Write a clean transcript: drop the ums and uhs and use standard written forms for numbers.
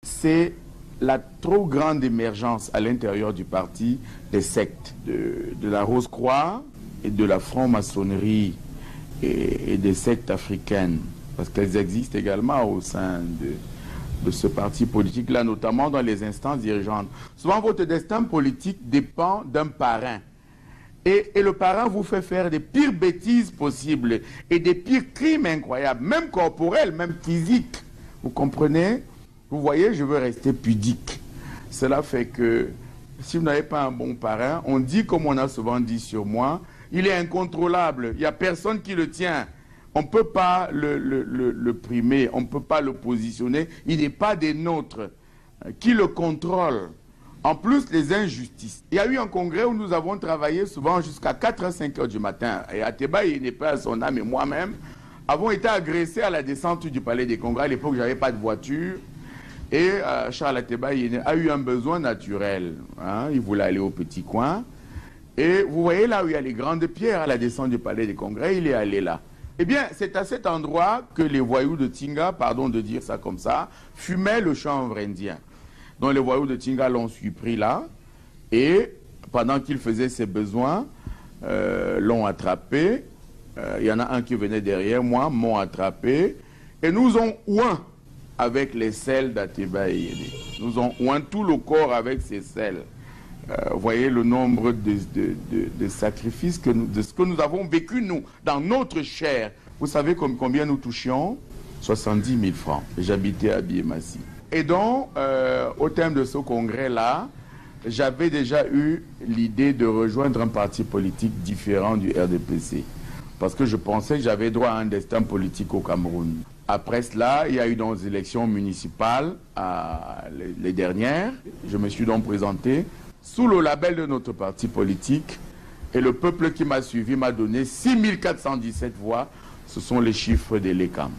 c'est la trop grande émergence à l'intérieur du parti des sectes, de la Rose-Croix et de la franc-maçonnerie et des sectes africaines, parce qu'elles existent également au sein de ce parti politique-là, notamment dans les instances dirigeantes. Souvent, votre destin politique dépend d'un parrain. Et le parrain vous fait faire des pires bêtises possibles et des pires crimes incroyables, même corporels, même physiques. Vous comprenez? Vous voyez, je veux rester pudique. Cela fait que si vous n'avez pas un bon parrain, on dit, comme on a souvent dit sur moi, il est incontrôlable. Il n'y a personne qui le tient. On ne peut pas le primer, on ne peut pas le positionner. Il n'est pas des nôtres. Qui le contrôle? En plus, les injustices. Il y a eu un congrès où nous avons travaillé souvent jusqu'à 4 à 5 heures du matin. Et Ateba, il n'est pas à son âme, et moi-même, avons été agressés à la descente du palais des congrès. À l'époque, je n'avais pas de voiture. Et Charles Ateba a eu un besoin naturel. Hein? Il voulait aller au petit coin. Et vous voyez là où il y a les grandes pierres à la descente du palais des congrès, il est allé là. Eh bien, c'est à cet endroit que les voyous de Tinga, pardon de dire ça comme ça, fumaient le chanvre indien. Donc les voyous de Tinga l'ont surpris là, et pendant qu'il faisait ses besoins, l'ont attrapé. Il y en a un qui venait derrière moi, m'ont attrapé, et nous ont oint avec les selles d'Ateba Yéné. Nous ont oint tout le corps avec ces selles. Vous voyez le nombre de sacrifices, de ce que nous avons vécu, nous, dans notre chair. Vous savez combien nous touchions? 70 000 francs. J'habitais à Biémassi. Et donc, au terme de ce congrès-là, j'avais déjà eu l'idée de rejoindre un parti politique différent du RDPC. Parce que je pensais que j'avais droit à un destin politique au Cameroun. Après cela, il y a eu donc des élections municipales, les dernières. Je me suis donc présenté sous le label de notre parti politique, et le peuple qui m'a suivi m'a donné 6 417 voix. Ce sont les chiffres de l'ECAM.